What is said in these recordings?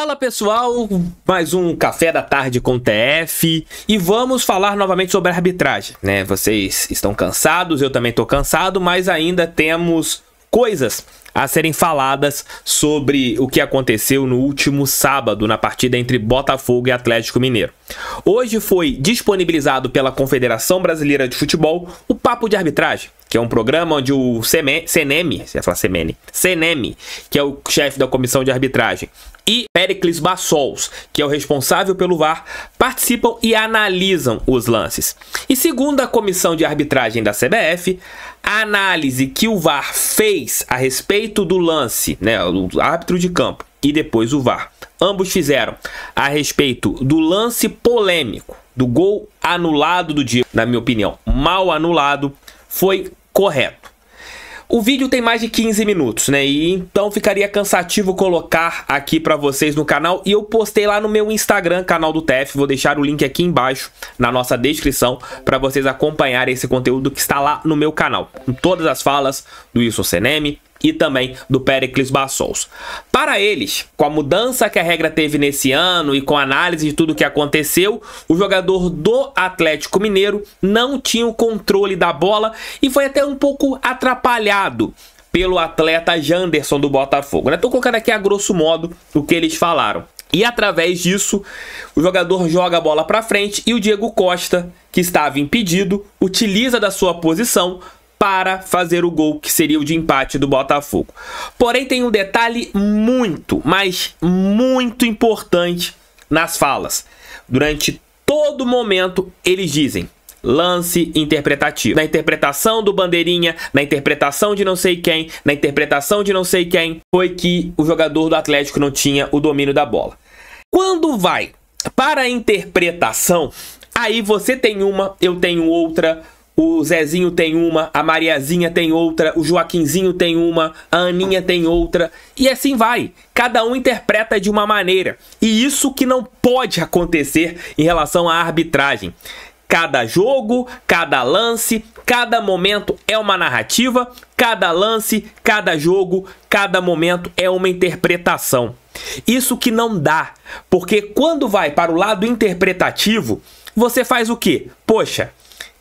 Fala pessoal, mais um Café da Tarde com TF e vamos falar novamente sobre a arbitragem, né? Vocês estão cansados, eu também estou cansado, mas ainda temos coisas a serem faladas sobre o que aconteceu no último sábado na partida entre Botafogo e Atlético Mineiro. Hoje foi disponibilizado pela Confederação Brasileira de Futebol o Papo de Arbitragem, que é um programa onde o CNM, que é o chefe da comissão de arbitragem, e Péricles Bassols, que é o responsável pelo VAR, participam e analisam os lances. E segundo a comissão de arbitragem da CBF, a análise que o VAR fez a respeito do lance, né, o árbitro de campo e depois o VAR, ambos fizeram a respeito do lance polêmico, do gol anulado do Diego, na minha opinião, mal anulado, foi correto. O vídeo tem mais de 15 minutos, né? E então ficaria cansativo colocar aqui para vocês no canal. E eu postei lá no meu Instagram, canal do TF. Vou deixar o link aqui embaixo na nossa descrição para vocês acompanharem esse conteúdo que está lá no meu canal. Com todas as falas do Wilson Senem e também do Péricles Bassols. Para eles, com a mudança que a regra teve nesse ano e com a análise de tudo que aconteceu, o jogador do Atlético Mineiro não tinha o controle da bola e foi até um pouco atrapalhado pelo atleta Janderson do Botafogo. Estou colocando aqui a grosso modo o que eles falaram. E através disso, o jogador joga a bola para frente e o Diego Costa, que estava impedido, utiliza da sua posição para fazer o gol que seria o de empate do Botafogo. Porém, tem um detalhe muito, mas muito importante nas falas. Durante todo momento, eles dizem lance interpretativo. Na interpretação do Bandeirinha, na interpretação de não sei quem, na interpretação de não sei quem, foi que o jogador do Atlético não tinha o domínio da bola. Quando vai para a interpretação, aí você tem uma, eu tenho outra, o Zezinho tem uma, a Mariazinha tem outra, o Joaquinzinho tem uma, a Aninha tem outra, e assim vai. Cada um interpreta de uma maneira. E isso que não pode acontecer em relação à arbitragem. Cada jogo, cada lance, cada momento é uma narrativa, cada lance, cada jogo, cada momento é uma interpretação. Isso que não dá, porque quando vai para o lado interpretativo, você faz o quê? Poxa,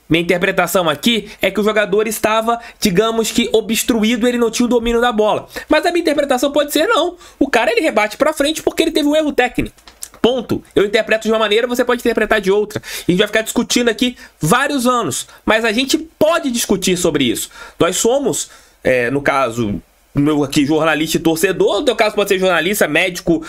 minha interpretação aqui é que o jogador estava, digamos que, obstruído, ele não tinha o domínio da bola. Mas a minha interpretação pode ser não. O cara ele rebate para frente porque ele teve um erro técnico. Ponto. Eu interpreto de uma maneira, você pode interpretar de outra. E a gente vai ficar discutindo aqui vários anos. Mas a gente pode discutir sobre isso. Nós somos, no caso, meu aqui, jornalista e torcedor. No teu caso pode ser jornalista, médico,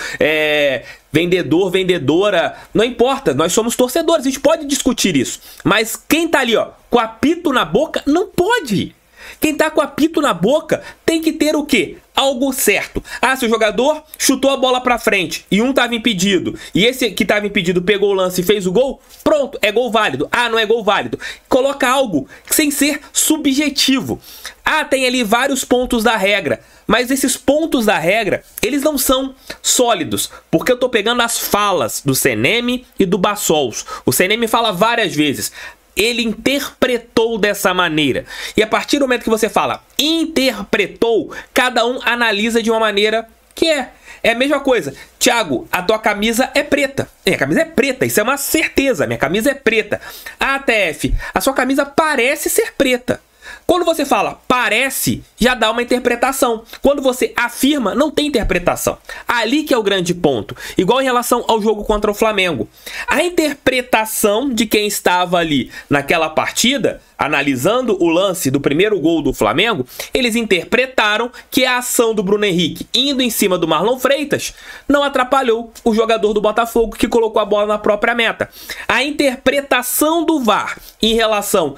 vendedor, vendedora, não importa, nós somos torcedores, a gente pode discutir isso. Mas quem tá ali, ó, com apito na boca, não pode. Quem tá com apito na boca tem que ter o quê? Algo certo. Ah, se o jogador chutou a bola pra frente e um tava impedido, e esse que tava impedido pegou o lance e fez o gol, pronto, é gol válido. Ah, não é gol válido. Coloca algo sem ser subjetivo. Ah, tem ali vários pontos da regra, mas esses pontos da regra, eles não são sólidos, porque eu tô pegando as falas do Senem e do Bassols. O Senem fala várias vezes, ele interpretou dessa maneira. E a partir do momento que você fala interpretou, cada um analisa de uma maneira que é a mesma coisa. Thiago, a tua camisa é preta. Minha camisa é preta, isso é uma certeza. Minha camisa é preta. Ah, TF, a sua camisa parece ser preta. Quando você fala parece, já dá uma interpretação. Quando você afirma, não tem interpretação. Ali que é o grande ponto. Igual em relação ao jogo contra o Flamengo. A interpretação de quem estava ali naquela partida, analisando o lance do primeiro gol do Flamengo, eles interpretaram que a ação do Bruno Henrique indo em cima do Marlon Freitas não atrapalhou o jogador do Botafogo que colocou a bola na própria meta. A interpretação do VAR em relação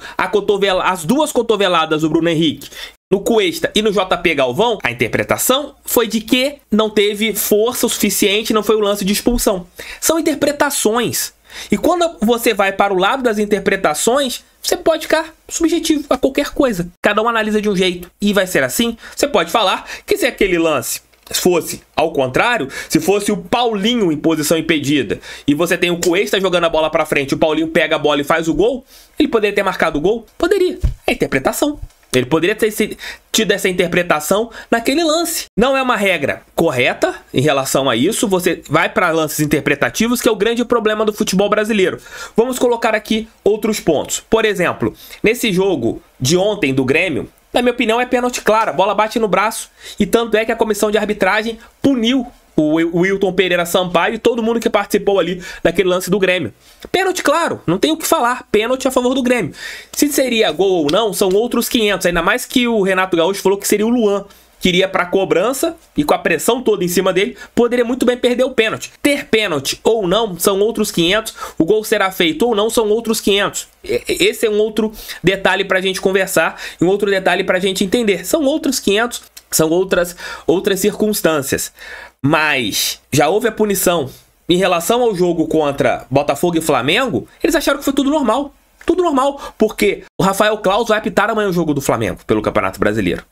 às duas cotoveladas do Bruno Henrique no Cuesta e no JP Galvão, a interpretação foi de que não teve força o suficiente, não foi o lance de expulsão. São interpretações. E quando você vai para o lado das interpretações, você pode ficar subjetivo a qualquer coisa. Cada um analisa de um jeito. E vai ser assim. Você pode falar que se aquele lance fosse ao contrário, se fosse o Paulinho em posição impedida e você tem o Cuesta jogando a bola para frente, o Paulinho pega a bola e faz o gol, ele poderia ter marcado o gol? Poderia. É interpretação. Ele poderia ter tido essa interpretação naquele lance. Não é uma regra correta em relação a isso. Você vai para lances interpretativos, que é o grande problema do futebol brasileiro. Vamos colocar aqui outros pontos. Por exemplo, nesse jogo de ontem do Grêmio, na minha opinião, é pênalti claro. A bola bate no braço e tanto é que a comissão de arbitragem puniu o Wilton Pereira Sampaio e todo mundo que participou ali daquele lance do Grêmio. Pênalti claro, não tem o que falar, pênalti a favor do Grêmio. Se seria gol ou não, são outros 500, ainda mais que o Renato Gaúcho falou que seria o Luan, que iria para a cobrança e com a pressão toda em cima dele, poderia muito bem perder o pênalti. Ter pênalti ou não, são outros 500, o gol será feito ou não, são outros 500. Esse é um outro detalhe para a gente conversar, e um outro detalhe para a gente entender. São outros 500, são outras circunstâncias. Mas já houve a punição em relação ao jogo contra Botafogo e Flamengo, eles acharam que foi tudo normal. Tudo normal, porque o Rafael Claus vai apitar amanhã o jogo do Flamengo pelo Campeonato Brasileiro.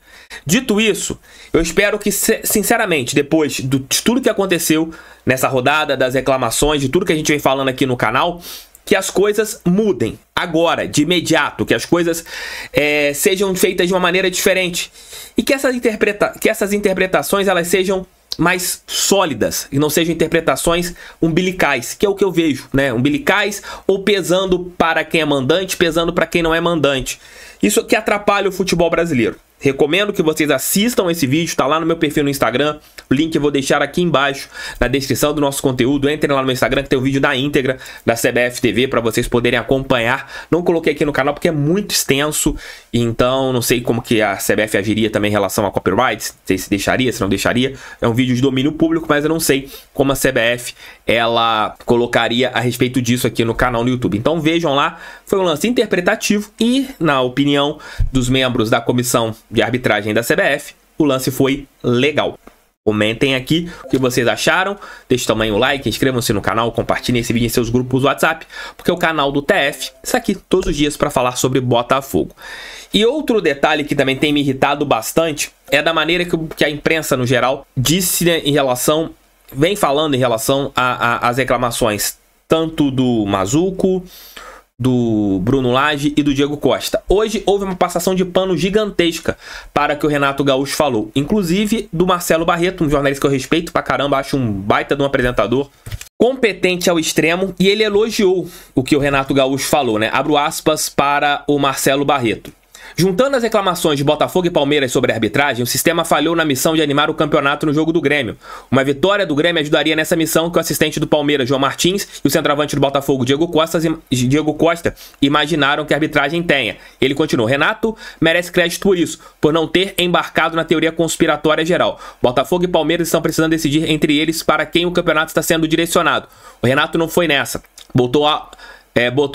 Dito isso, eu espero que, sinceramente, depois de tudo que aconteceu nessa rodada, das reclamações, de tudo que a gente vem falando aqui no canal, que as coisas mudem agora, de imediato, que as coisas sejam feitas de uma maneira diferente. E que essas interpretações elas sejam mais sólidas e não sejam interpretações umbilicais, que é o que eu vejo, né? Umbilicais ou pesando para quem é mandante, pesando para quem não é mandante. Isso que atrapalha o futebol brasileiro. Recomendo que vocês assistam esse vídeo, está lá no meu perfil no Instagram, o link eu vou deixar aqui embaixo na descrição do nosso conteúdo. Entrem lá no meu Instagram que tem o vídeo da íntegra da CBF TV para vocês poderem acompanhar. Não coloquei aqui no canal porque é muito extenso, então não sei como que a CBF agiria também em relação a copyrights, não sei se deixaria, se não deixaria. É um vídeo de domínio público, mas eu não sei como a CBF ela colocaria a respeito disso aqui no canal no YouTube. Então vejam lá, foi um lance interpretativo e, na opinião dos membros da comissão de arbitragem da CBF, o lance foi legal. Comentem aqui o que vocês acharam, deixem também o like, inscrevam-se no canal, compartilhem esse vídeo em seus grupos WhatsApp, porque o canal do TF está aqui todos os dias para falar sobre Botafogo. E outro detalhe que também tem me irritado bastante é da maneira que a imprensa, no geral, disse, né, vem falando em relação às reclamações tanto do Mazuco, do Bruno Lage e do Diego Costa. Hoje houve uma passação de pano gigantesca para o que o Renato Gaúcho falou, inclusive do Marcelo Barreto, um jornalista que eu respeito pra caramba, acho um baita de um apresentador, competente ao extremo, e ele elogiou o que o Renato Gaúcho falou, né? Abro aspas para o Marcelo Barreto. Juntando as reclamações de Botafogo e Palmeiras sobre a arbitragem, o sistema falhou na missão de animar o campeonato no jogo do Grêmio. Uma vitória do Grêmio ajudaria nessa missão que o assistente do Palmeiras, João Martins, e o centroavante do Botafogo, Diego Costa, imaginaram que a arbitragem tenha. Ele continuou: Renato merece crédito por isso, por não ter embarcado na teoria conspiratória geral. Botafogo e Palmeiras estão precisando decidir entre eles para quem o campeonato está sendo direcionado. O Renato não foi nessa. Botou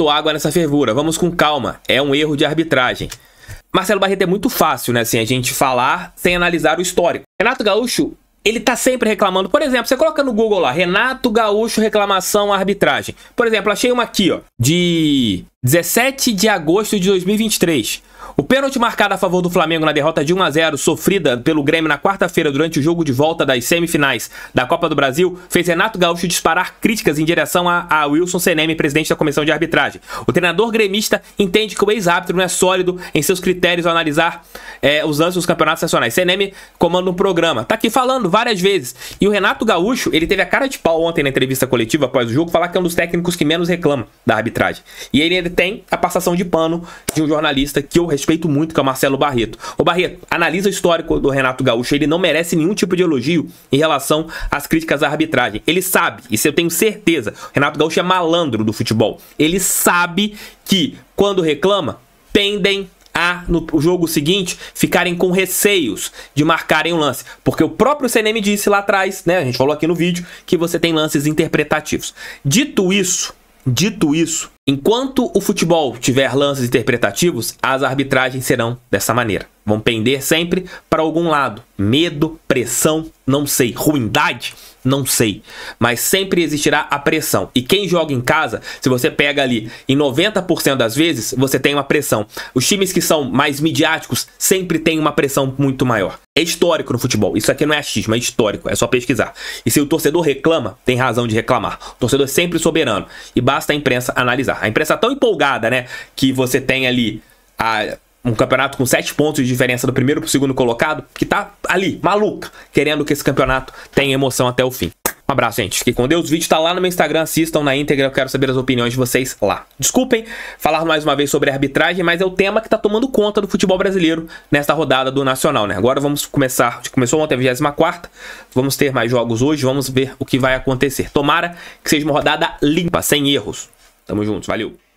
água nessa fervura. Vamos com calma. É um erro de arbitragem. Marcelo Barreto, é muito fácil, né, assim, a gente falar sem analisar o histórico. Renato Gaúcho, ele tá sempre reclamando. Por exemplo, você coloca no Google lá, Renato Gaúcho reclamação à arbitragem. Por exemplo, achei uma aqui, ó, de 17 de agosto de 2023. O pênalti marcado a favor do Flamengo na derrota de 1 a 0 sofrida pelo Grêmio na quarta-feira durante o jogo de volta das semifinais da Copa do Brasil fez Renato Gaúcho disparar críticas em direção a Wilson Seneme, presidente da comissão de arbitragem. O treinador gremista entende que o ex-árbitro não é sólido em seus critérios ao analisar os lances dos campeonatos nacionais. Seneme comanda um programa. Tá aqui falando várias vezes. E o Renato Gaúcho, ele teve a cara de pau ontem na entrevista coletiva após o jogo falar que é um dos técnicos que menos reclama da arbitragem. E ele tem a passação de pano de um jornalista que eu respeito muito, que é o Marcelo Barreto. Ô Barreto, analisa o histórico do Renato Gaúcho, ele não merece nenhum tipo de elogio em relação às críticas à arbitragem. Ele sabe, isso eu tenho certeza, o Renato Gaúcho é malandro do futebol. Ele sabe que quando reclama, tendem a, no jogo seguinte, ficarem com receios de marcarem um lance. Porque o próprio CNM disse lá atrás, né, a gente falou aqui no vídeo, que você tem lances interpretativos. Dito isso, enquanto o futebol tiver lances interpretativos, as arbitragens serão dessa maneira. Vão pender sempre para algum lado. Medo, pressão, não sei. Ruindade, não sei. Mas sempre existirá a pressão. E quem joga em casa, se você pega ali, em 90% das vezes, você tem uma pressão. Os times que são mais midiáticos sempre têm uma pressão muito maior. É histórico no futebol. Isso aqui não é achismo, é histórico. É só pesquisar. E se o torcedor reclama, tem razão de reclamar. O torcedor é sempre soberano. E basta a imprensa analisar. A imprensa é tão empolgada, né, que você tem ali Um campeonato com 7 pontos de diferença do primeiro pro segundo colocado, que tá ali, maluca, querendo que esse campeonato tenha emoção até o fim. Um abraço, gente. Fiquem com Deus. O vídeo tá lá no meu Instagram. Assistam na íntegra. Eu quero saber as opiniões de vocês lá. Desculpem falar mais uma vez sobre a arbitragem, mas é o tema que tá tomando conta do futebol brasileiro nesta rodada do Nacional, né? Agora vamos começar. Começou ontem a 24ª. Vamos ter mais jogos hoje. Vamos ver o que vai acontecer. Tomara que seja uma rodada limpa, sem erros. Tamo juntos. Valeu.